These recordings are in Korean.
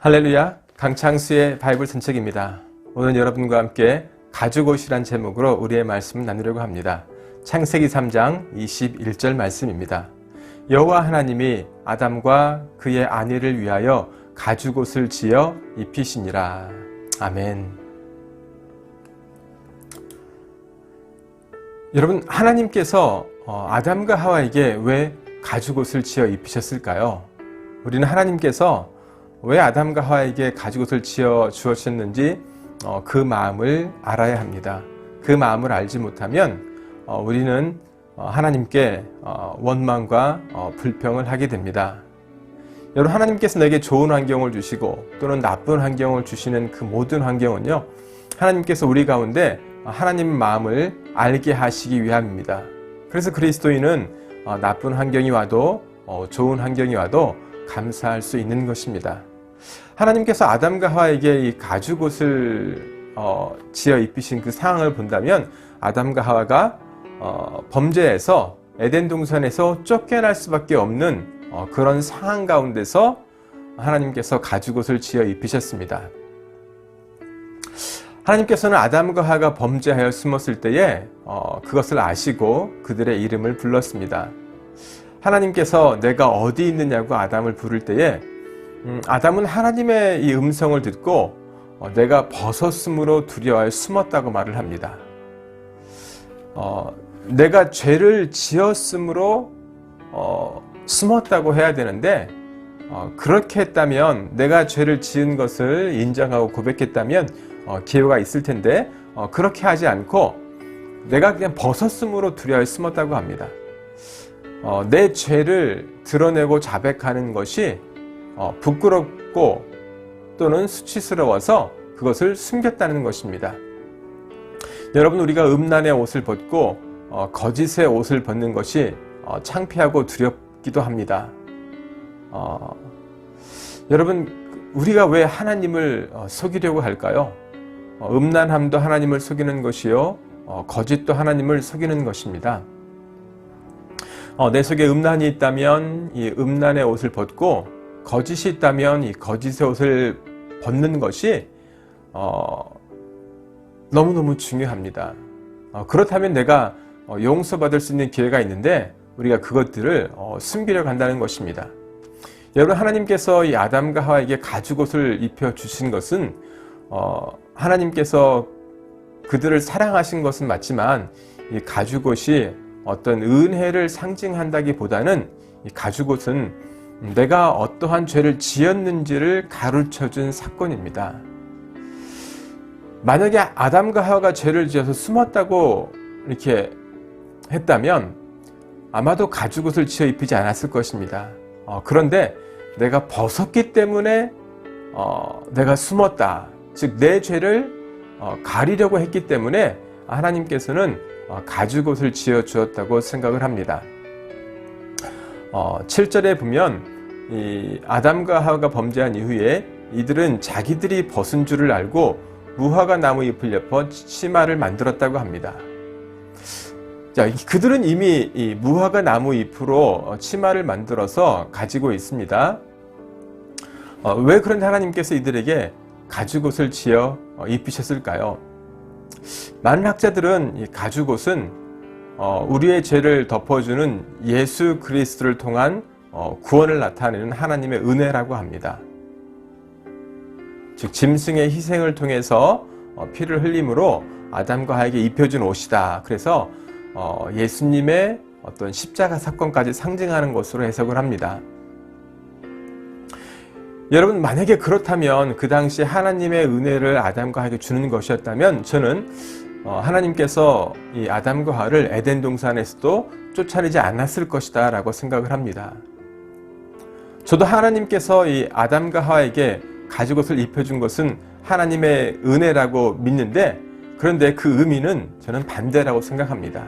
할렐루야, 강창수의 바이블 산책입니다. 오늘 여러분과 함께 가죽옷이란 제목으로 우리의 말씀을 나누려고 합니다. 창세기 3장 21절 말씀입니다. 여호와 하나님이 아담과 그의 아내를 위하여 가죽옷을 지어 입히시니라. 아멘. 여러분, 하나님께서 아담과 하와에게 왜 가죽옷을 지어 입히셨을까요? 우리는 하나님께서 왜 아담과 하와에게 가죽옷을 지어 주었는지 그 마음을 알아야 합니다. 그 마음을 알지 못하면 우리는 하나님께 원망과 불평을 하게 됩니다. 여러분, 하나님께서 내게 좋은 환경을 주시고 또는 나쁜 환경을 주시는 그 모든 환경은요, 하나님께서 우리 가운데 하나님 마음을 알게 하시기 위함입니다. 그래서 그리스도인은 나쁜 환경이 와도 좋은 환경이 와도 감사할 수 있는 것입니다. 하나님께서 아담과 하와에게 이 가죽옷을 지어 입히신 그 상황을 본다면 아담과 하와가 범죄에서 에덴 동산에서 쫓겨날 수밖에 없는 그런 상황 가운데서 하나님께서 가죽옷을 지어 입히셨습니다. 하나님께서는 아담과 하와가 범죄하여 숨었을 때에 그것을 아시고 그들의 이름을 불렀습니다. 하나님께서 내가 어디 있느냐고 아담을 부를 때에 아담은 하나님의 이 음성을 듣고 내가 벗었으므로 두려워하여 숨었다고 말을 합니다. 내가 죄를 지었으므로 숨었다고 해야 되는데 그렇게 했다면, 내가 죄를 지은 것을 인정하고 고백했다면 기회가 있을 텐데 그렇게 하지 않고 내가 그냥 벗었으므로 두려워하여 숨었다고 합니다. 내 죄를 드러내고 자백하는 것이 부끄럽고 또는 수치스러워서 그것을 숨겼다는 것입니다. 여러분, 우리가 음란의 옷을 벗고 거짓의 옷을 벗는 것이 창피하고 두렵기도 합니다. 여러분, 우리가 왜 하나님을 속이려고 할까요? 음란함도 하나님을 속이는 것이요, 거짓도 하나님을 속이는 것입니다. 내 속에 음란이 있다면 이 음란의 옷을 벗고 거짓이 있다면 이 거짓의 옷을 벗는 것이 너무너무 중요합니다. 그렇다면 내가 용서받을 수 있는 기회가 있는데 우리가 그것들을 숨기려고 한다는 것입니다. 여러분, 하나님께서 이 아담과 하와에게 가죽옷을 입혀주신 것은 하나님께서 그들을 사랑하신 것은 맞지만 이 가죽옷이 어떤 은혜를 상징한다기보다는 이 가죽옷은 내가 어떠한 죄를 지었는지를 가르쳐준 사건입니다. 만약에 아담과 하와가 죄를 지어서 숨었다고 이렇게 했다면 아마도 가죽옷을 지어 입히지 않았을 것입니다. 그런데 내가 벗었기 때문에 내가 숨었다, 즉 내 죄를 가리려고 했기 때문에 하나님께서는 가죽옷을 지어 주었다고 생각을 합니다. 7절에 보면 이 아담과 하와가 범죄한 이후에 이들은 자기들이 벗은 줄을 알고 무화과 나무 잎을 엿어 치마를 만들었다고 합니다. 자, 그들은 이미 이 무화과 나무 잎으로 치마를 만들어서 가지고 있습니다. 왜 그런데 하나님께서 이들에게 가죽옷을 지어 입히셨을까요? 많은 학자들은 이 가죽옷은 우리의 죄를 덮어주는 예수 그리스도를 통한 구원을 나타내는 하나님의 은혜라고 합니다. 즉, 짐승의 희생을 통해서 피를 흘림으로 아담과 하와에게 입혀준 옷이다. 그래서 예수님의 어떤 십자가 사건까지 상징하는 것으로 해석을 합니다. 여러분, 만약에 그렇다면 그 당시 하나님의 은혜를 아담과 하와에게 주는 것이었다면 저는 하나님께서 이 아담과 하와를 에덴 동산에서도 쫓아내지 않았을 것이다 라고 생각을 합니다. 저도 하나님께서 이 아담과 하와에게 가죽옷을 입혀준 것은 하나님의 은혜라고 믿는데, 그런데 그 의미는 저는 반대라고 생각합니다.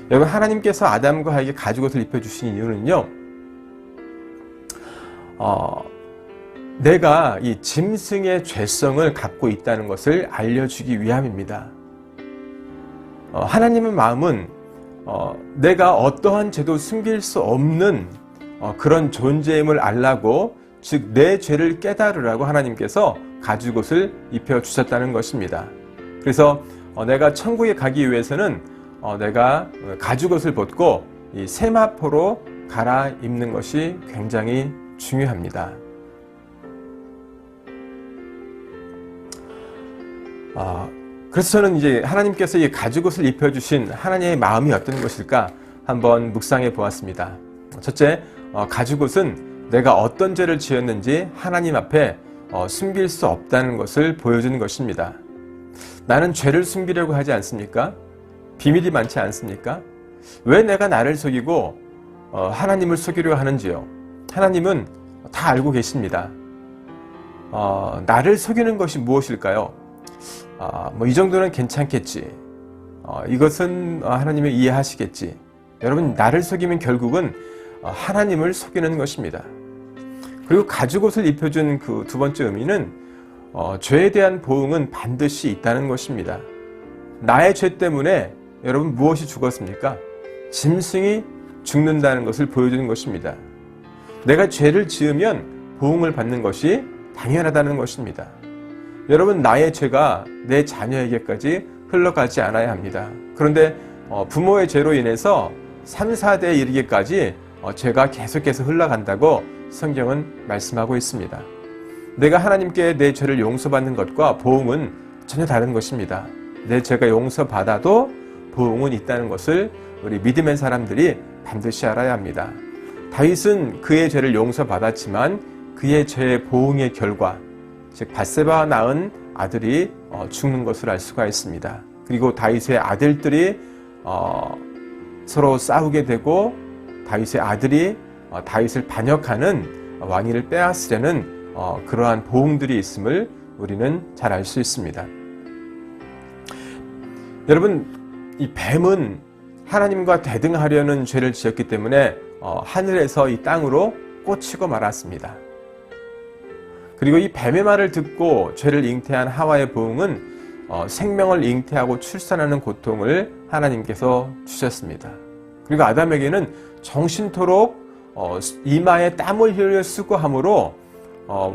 여러분, 하나님께서 아담과 하와에게 가죽옷을 입혀주신 이유는요, 내가 이 짐승의 죄성을 갖고 있다는 것을 알려주기 위함입니다. 하나님의 마음은 내가 어떠한 죄도 숨길 수 없는 그런 존재임을 알라고 즉 내 죄를 깨달으라고 하나님께서 가죽옷을 입혀주셨다는 것입니다. 그래서 내가 천국에 가기 위해서는 내가 가죽옷을 벗고 이 세마포로 갈아입는 것이 굉장히 중요합니다. 그래서 저는 이제 하나님께서 이 가죽옷을 입혀주신 하나님의 마음이 어떤 것일까 한번 묵상해 보았습니다. 첫째, 가죽옷은 내가 어떤 죄를 지었는지 하나님 앞에 숨길 수 없다는 것을 보여주는 것입니다. 나는 죄를 숨기려고 하지 않습니까? 비밀이 많지 않습니까? 왜 내가 나를 속이고 하나님을 속이려 하는지요? 하나님은 다 알고 계십니다. 나를 속이는 것이 무엇일까요? 이 정도는 괜찮겠지. 이것은 하나님이 이해하시겠지. 여러분, 나를 속이면 결국은 하나님을 속이는 것입니다. 그리고 가죽옷을 입혀준 그 두 번째 의미는 죄에 대한 보응은 반드시 있다는 것입니다. 나의 죄 때문에 여러분 무엇이 죽었습니까? 짐승이 죽는다는 것을 보여주는 것입니다. 내가 죄를 지으면 보응을 받는 것이 당연하다는 것입니다. 여러분, 나의 죄가 내 자녀에게까지 흘러가지 않아야 합니다. 그런데 부모의 죄로 인해서 3, 4대에 이르기까지 죄가 계속해서 흘러간다고 성경은 말씀하고 있습니다. 내가 하나님께 내 죄를 용서받는 것과 보응은 전혀 다른 것입니다. 내 죄가 용서받아도 보응은 있다는 것을 우리 믿음의 사람들이 반드시 알아야 합니다. 다윗은 그의 죄를 용서받았지만 그의 죄의 보응의 결과, 즉 밧세바와 낳은 아들이 죽는 것을 알 수가 있습니다. 그리고 다윗의 아들들이 서로 싸우게 되고 다윗의 아들이 다윗을 반역하는 왕위를 빼앗으려는 그러한 보응들이 있음을 우리는 잘 알 수 있습니다. 여러분, 이 뱀은 하나님과 대등하려는 죄를 지었기 때문에 하늘에서 이 땅으로 꽂히고 말았습니다. 그리고 이 뱀의 말을 듣고 죄를 잉태한 하와의 보응은 생명을 잉태하고 출산하는 고통을 하나님께서 주셨습니다. 그리고 아담에게는 정신토록 이마에 땀을 흘려 수고함으로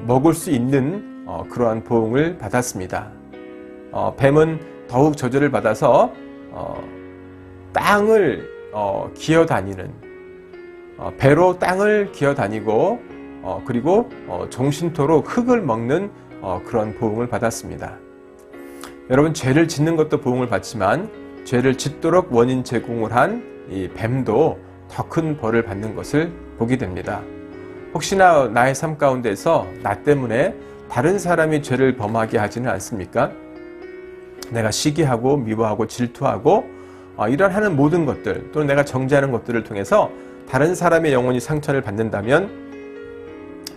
먹을 수 있는 그러한 보응을 받았습니다. 뱀은 더욱 저주를 받아서 땅을 기어다니는 배로 땅을 기어다니고 그리고 정신토록 흙을 먹는 그런 보응을 받았습니다. 여러분, 죄를 짓는 것도 보응을 받지만 죄를 짓도록 원인 제공을 한 이 뱀도 더 큰 벌을 받는 것을 보게 됩니다. 혹시나 나의 삶 가운데서 나 때문에 다른 사람이 죄를 범하게 하지는 않습니까? 내가 시기하고 미워하고 질투하고 이런 하는 모든 것들, 또는 내가 정죄하는 것들을 통해서 다른 사람의 영혼이 상처를 받는다면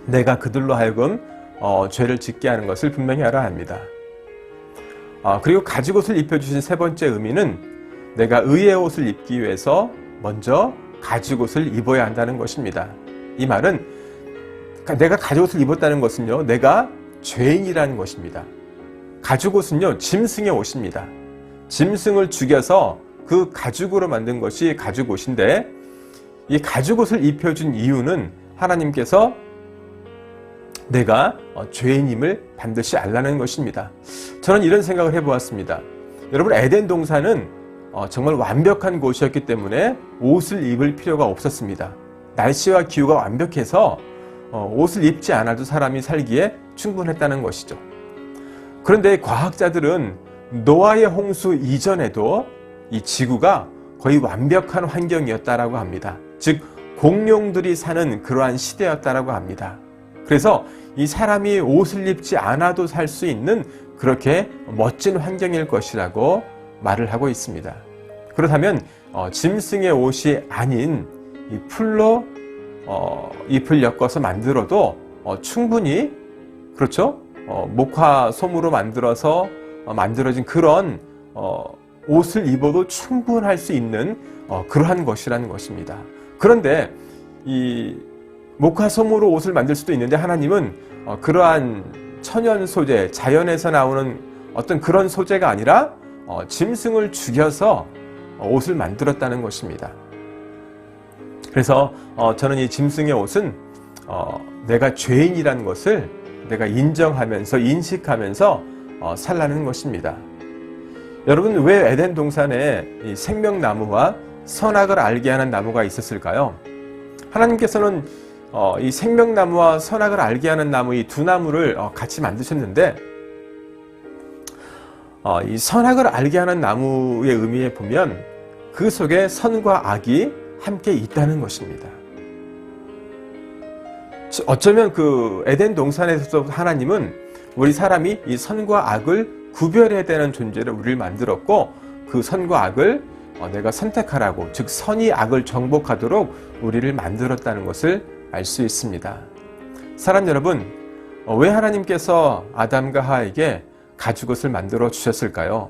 내가 그들로 하여금 죄를 짓게 하는 것을 분명히 알아야 합니다. 그리고 가죽옷을 입혀주신 세 번째 의미는 내가 의의 옷을 입기 위해서 먼저 가죽옷을 입어야 한다는 것입니다. 이 말은 내가 가죽옷을 입었다는 것은요, 내가 죄인이라는 것입니다. 가죽옷은요, 짐승의 옷입니다. 짐승을 죽여서 그 가죽으로 만든 것이 가죽옷인데, 이 가죽옷을 입혀준 이유는 하나님께서 내가 죄인임을 반드시 알라는 것입니다. 저는 이런 생각을 해보았습니다. 여러분, 에덴 동산은 정말 완벽한 곳이었기 때문에 옷을 입을 필요가 없었습니다. 날씨와 기후가 완벽해서 옷을 입지 않아도 사람이 살기에 충분했다는 것이죠. 그런데 과학자들은 노아의 홍수 이전에도 이 지구가 거의 완벽한 환경이었다라고 합니다. 즉 공룡들이 사는 그러한 시대였다라고 합니다. 그래서 이 사람이 옷을 입지 않아도 살 수 있는 그렇게 멋진 환경일 것이라고 말을 하고 있습니다. 그렇다면 짐승의 옷이 아닌 이 풀로 잎을 엮어서 만들어도 충분히, 그렇죠? 목화 솜으로 만들어서 만들어진 그런 옷을 입어도 충분할 수 있는 그러한 것이라는 것입니다. 그런데 이 목화 솜으로 옷을 만들 수도 있는데 하나님은 그러한 천연 소재, 자연에서 나오는 어떤 그런 소재가 아니라 짐승을 죽여서 옷을 만들었다는 것입니다. 그래서 저는 이 짐승의 옷은 내가 죄인이라는 것을 내가 인정하면서 인식하면서 살라는 것입니다. 여러분, 왜 에덴 동산에 이 생명나무와 선악을 알게 하는 나무가 있었을까요? 하나님께서는 이 생명나무와 선악을 알게 하는 나무, 이 두 나무를 같이 만드셨는데, 이 선악을 알게 하는 나무의 의미에 보면 그 속에 선과 악이 함께 있다는 것입니다. 어쩌면 그 에덴 동산에서 하나님은 우리 사람이 이 선과 악을 구별해야 되는 존재로 우리를 만들었고, 그 선과 악을 내가 선택하라고, 즉 선이 악을 정복하도록 우리를 만들었다는 것을 알 수 있습니다. 사랑 여러분, 왜 하나님께서 아담과 하와에게 가죽옷을 만들어 주셨을까요?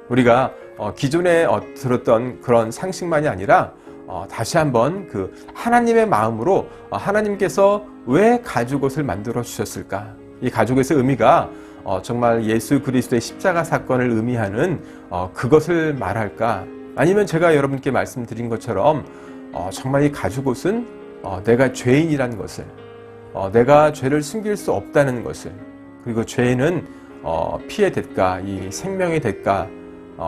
우리가 기존에 들었던 그런 상식만이 아니라 다시 한번 그 하나님의 마음으로 하나님께서 왜 가죽옷을 만들어 주셨을까? 이 가죽옷의 의미가 정말 예수 그리스도의 십자가 사건을 의미하는 그것을 말할까? 아니면 제가 여러분께 말씀드린 것처럼 정말 이 가죽옷은 내가 죄인이라는 것을, 내가 죄를 숨길 수 없다는 것을, 그리고 죄는 피의 대가, 이 생명의 대가,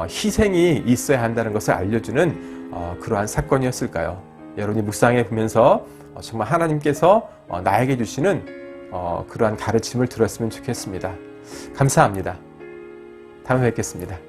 희생이 있어야 한다는 것을 알려주는 그러한 사건이었을까요? 여러분이 묵상해 보면서 정말 하나님께서 나에게 주시는 그러한 가르침을 들었으면 좋겠습니다. 감사합니다. 다음에 뵙겠습니다.